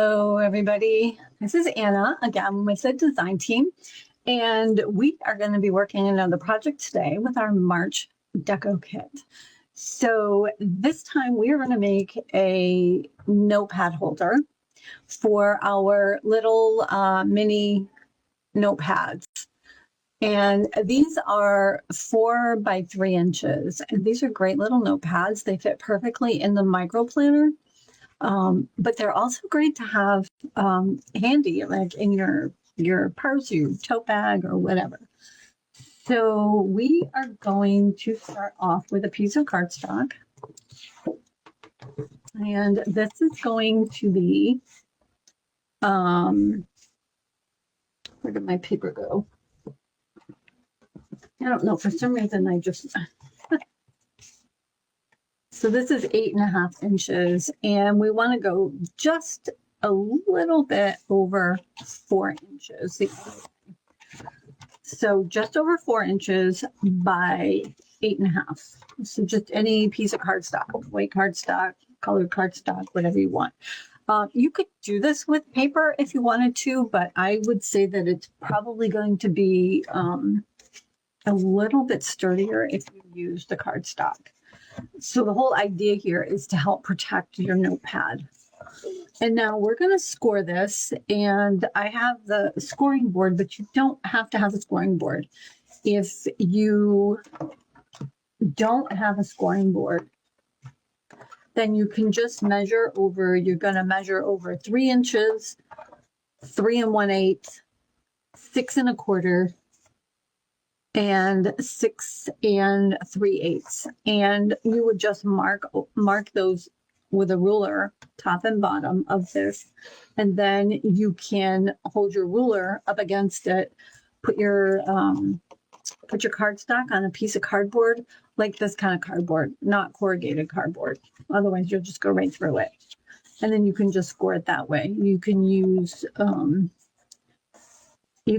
Hello, everybody. This is Anna again with the design team, and we are going to be working on another project today with our March DECO kit. So this time we are going to make a notepad holder for our little mini notepads. And these are 4 by 3 inches. And these are great little notepads. They fit perfectly in the micro planner. But they're also great to have handy, like in your purse, your tote bag, or whatever. So we are going to start off with a piece of cardstock. And this is going to be, where did my paper go? I don't know, for some reason I just... So this is 8.5 inches, and we want to go just a little bit over 4 inches. So just over 4 inches by 8.5. So just any piece of cardstock, white cardstock, colored cardstock, whatever you want. You could do this with paper if you wanted to, but I would say that it's probably going to be a little bit sturdier if you use the cardstock. So the whole idea here is to help protect your notepad. And now we're going to score this, and I have the scoring board, but you don't have to have a scoring board. If you don't have a scoring board, then you can just measure over, you're going to measure over 3 inches, 3 1/8, 6 1/4, and 6 3/8, and you would just mark those with a ruler, top and bottom of this, and then you can hold your ruler up against it, put your cardstock on a piece of cardboard, like this kind of cardboard, not corrugated cardboard, otherwise you'll just go right through it, and then you can just score it that way. You can use a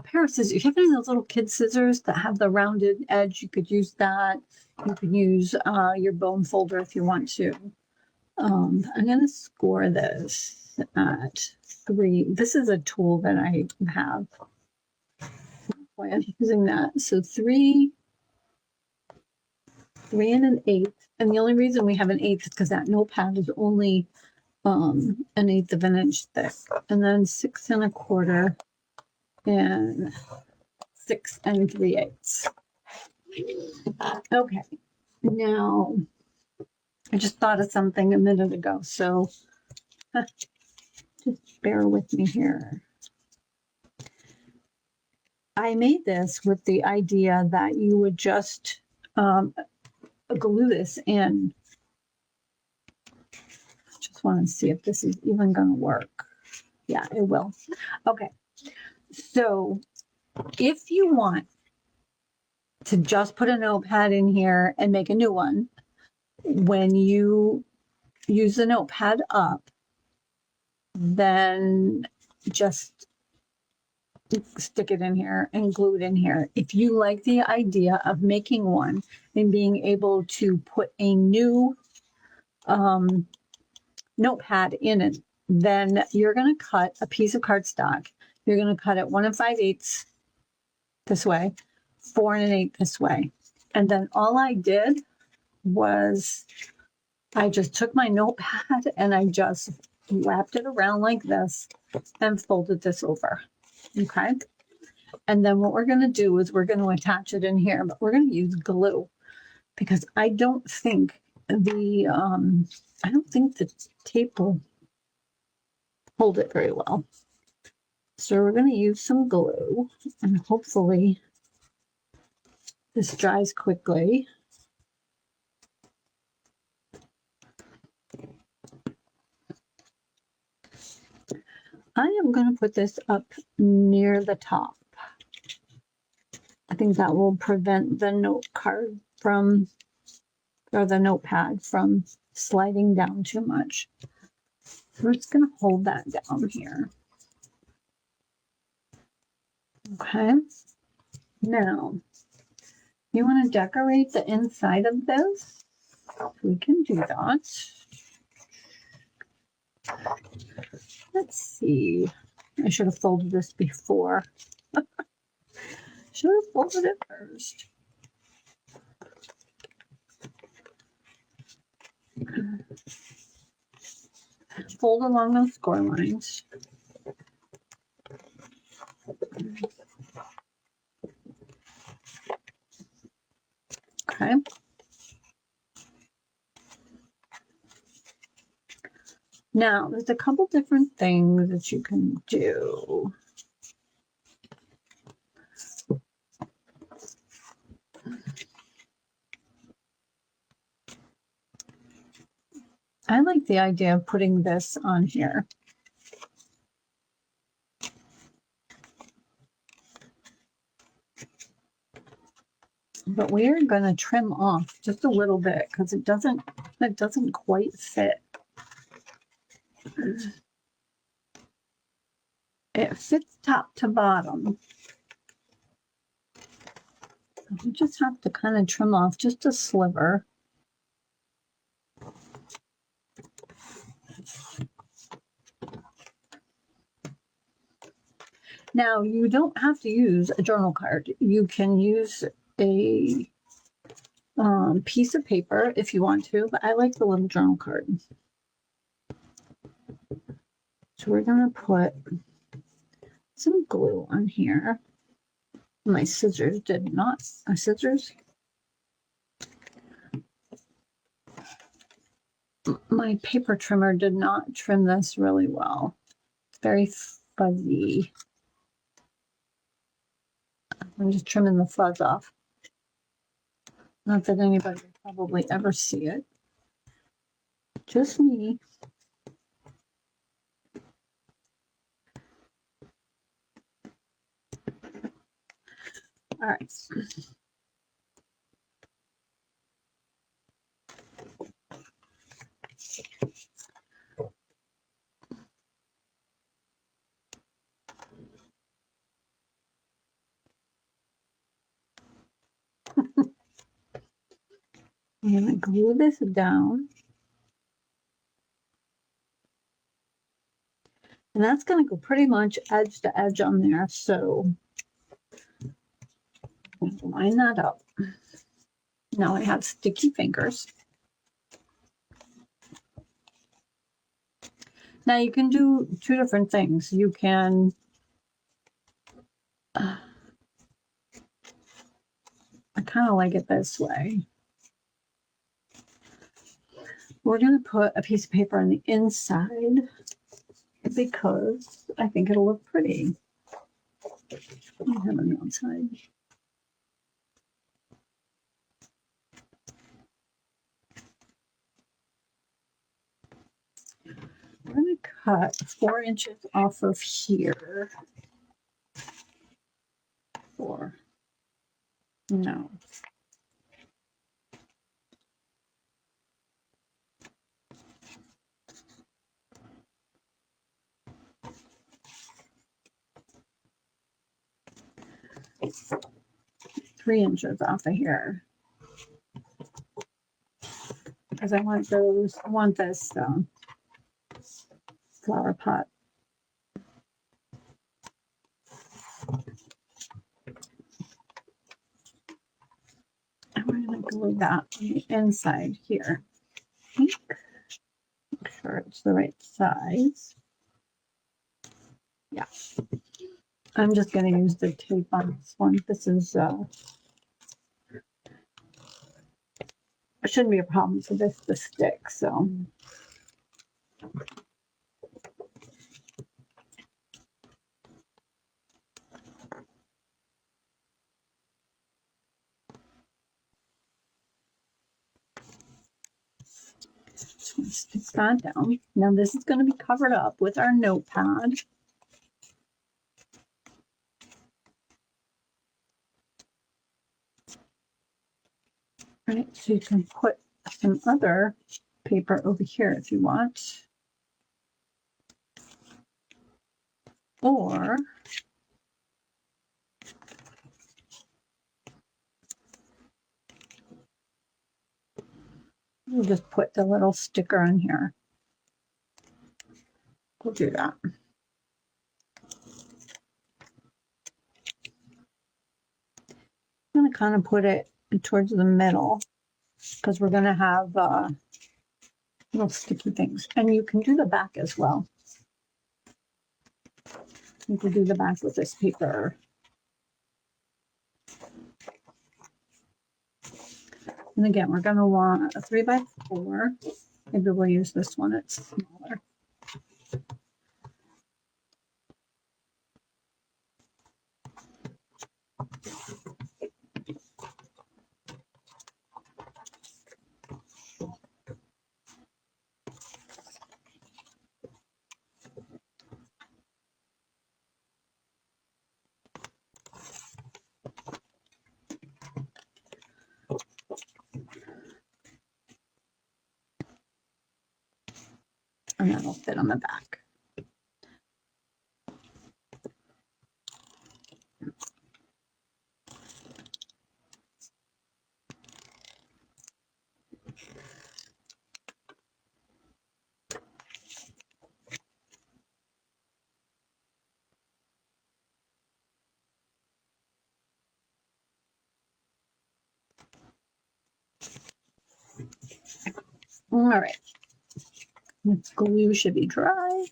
pair of scissors. If you have any of those little kid scissors that have the rounded edge, you could use that. You could use your bone folder if you want to. I'm going to score this at 3. This is a tool that I have. I'm using that. So 3 1/8. And the only reason we have an 1/8 is because that notepad is only 1/8 of an inch thick. And then 6 1/4. And 6 3/8. Okay, now I just thought of something a minute ago, so just bear with me here. I made this with the idea that you would just glue this in. Just want to see if this is even going to work. Yeah, it will. Okay. So if you want to just put a notepad in here and make a new one, when you use the notepad up, then just stick it in here and glue it in here. If you like the idea of making one and being able to put a new notepad in it, then you're going to cut a piece of cardstock. You're going to cut it 1 5/8 this way, 4 1/8 this way. And then all I did was I just took my notepad and I just wrapped it around like this and folded this over. Okay. And then what we're going to do is we're going to attach it in here, but we're going to use glue because I don't think the tape will hold it very well. So we're going to use some glue, and hopefully this dries quickly. I am going to put this up near the top. I think that will prevent the notepad from sliding down too much. So we're just going to hold that down here. Okay. Now, you want to decorate the inside of this? We can do that. Let's see. I should have folded this before. Should have folded it first. Fold along those score lines. Okay. Now, there's a couple different things that you can do. I like the idea of putting this on here. But we're going to trim off just a little bit because it doesn't quite fit. It fits top to bottom. We just have to kind of trim off just a sliver. Now, you don't have to use a journal card. You can use a piece of paper if you want to, but I like the little journal card. So we're going to put some glue on here. My scissors did not, my paper trimmer did not trim this really well. It's very fuzzy. I'm just trimming the fuzz off. Not that anybody will probably ever see it. Just me. All right. I'm going to glue this down. And that's going to go pretty much edge to edge on there. So line that up. Now I have sticky fingers. Now you can do two different things. You can I kind of like it this way. We're going to put a piece of paper on the inside because I think it'll look pretty. I have on the outside. We're going to cut 4 inches off of here. 4. No. Three inches off of here. Because I want this flower pot. And we're going to glue that on the inside here. Make sure it's the right size. Yeah. I'm just going to use the tape on this one. This is, it shouldn't be a problem for this to stick, so. Stick that down. Now this is going to be covered up with our notepad. Right, so you can put some other paper over here if you want. Or we'll just put the little sticker on here. We'll do that. I'm going to kind of put it towards the middle because we're going to have little sticky things. And you can do the back as well. You can do the back with this paper. And again, we're going to want a 3x4. Maybe we'll use this one, it's smaller. And that'll fit on the back. All right. This glue should be dry.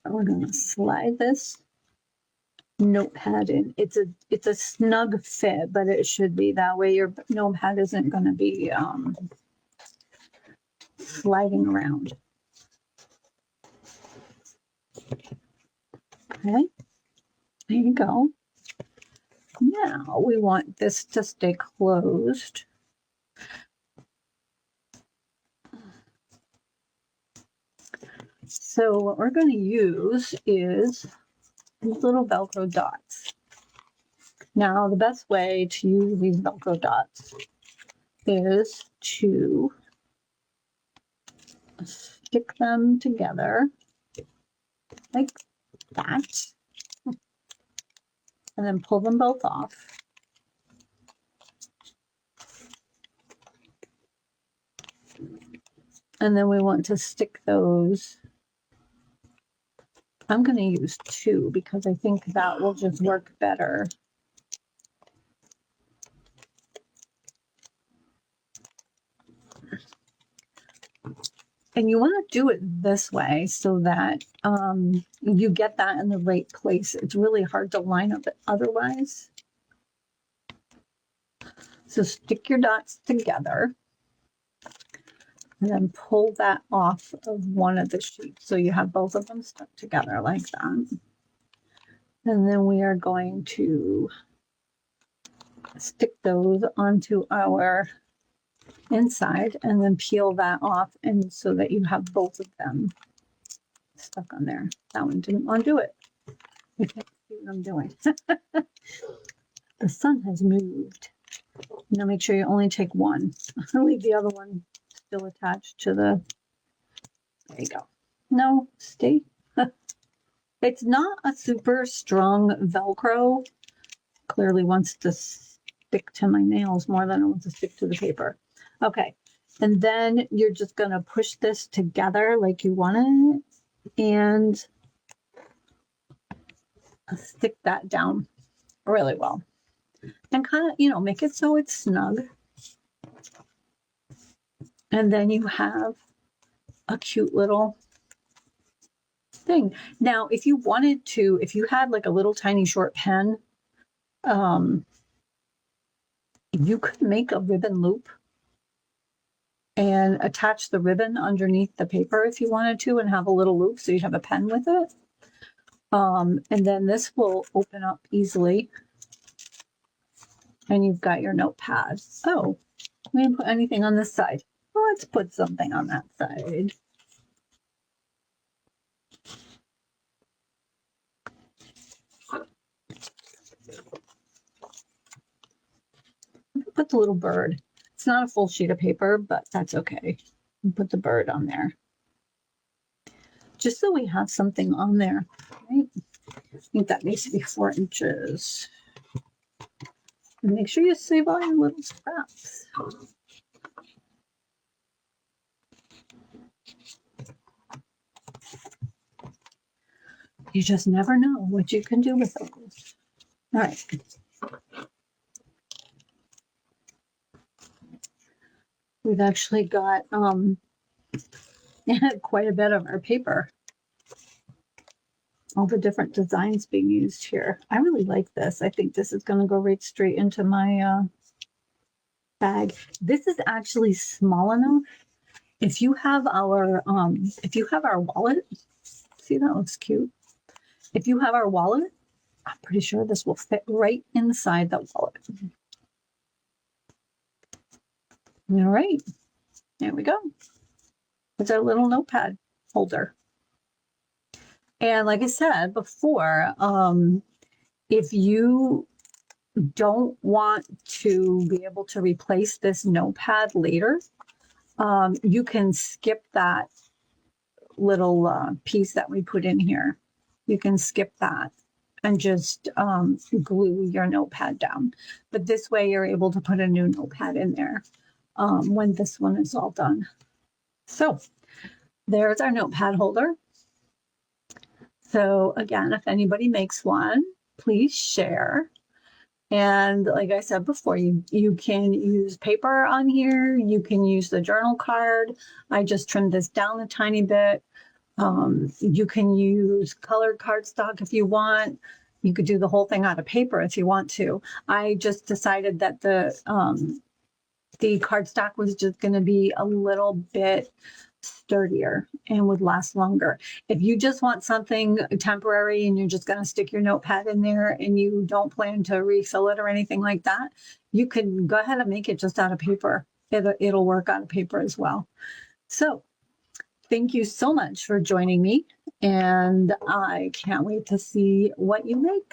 We're going to slide this notepad in. It's a snug fit, but it should be that way. Your notepad isn't going to be sliding around. Okay, there you go. Now we want this to stay closed. So what we're going to use is these little Velcro dots. Now the best way to use these Velcro dots is to stick them together like that, and then pull them both off. And then we want to stick those. I'm going to use 2 because I think that will just work better. And you want to do it this way so that you get that in the right place. It's really hard to line up otherwise. So stick your dots together and then pull that off of one of the sheets. So you have both of them stuck together like that. And then we are going to stick those onto our inside and then peel that off, and so that you have both of them stuck on there. That one didn't want to do it. You can't see what I'm doing. The sun has moved. Now make sure you only take one. Leave the other one still attached to the, there you go. No, stay. It's not a super strong Velcro. Clearly wants to stick to my nails more than it wants to stick to the paper. Okay, and then you're just going to push this together like you want it and stick that down really well. And kind of, make it so it's snug. And then you have a cute little thing. Now, if you wanted to, if you had like a little tiny short pen, you could make a ribbon loop and attach the ribbon underneath the paper if you wanted to, and have a little loop so you'd have a pen with it. And then this will open up easily. And you've got your notepad. Oh, we didn't put anything on this side. Well, let's put something on that side. Put the little bird. It's not a full sheet of paper, but that's okay. Put the bird on there. Just so we have something on there, right? I think that needs to be 4 inches. And make sure you save all your little scraps. You just never know what you can do with those. All right. We've actually got quite a bit of our paper. All the different designs being used here. I really like this. I think this is going to go right straight into my bag. This is actually small enough. If you have our wallet, see, that looks cute. If you have our wallet, I'm pretty sure this will fit right inside the wallet. All right, there we go. It's our little notepad holder. And like I said before, if you don't want to be able to replace this notepad later, you can skip that little piece that we put in here. You can skip that and just glue your notepad down. But this way you're able to put a new notepad in there when this one is all done. So there's our notepad holder. So again, if anybody makes one, please share. And like I said before, you can use paper on here. You can use the journal card. I just trimmed this down a tiny bit. You can use colored cardstock if you want. You could do the whole thing out of paper if you want to. I just decided that the cardstock was just going to be a little bit sturdier and would last longer. If you just want something temporary and you're just going to stick your notepad in there and you don't plan to refill it or anything like that, you can go ahead and make it just out of paper. It'll work out of paper as well. So thank you so much for joining me, and I can't wait to see what you make.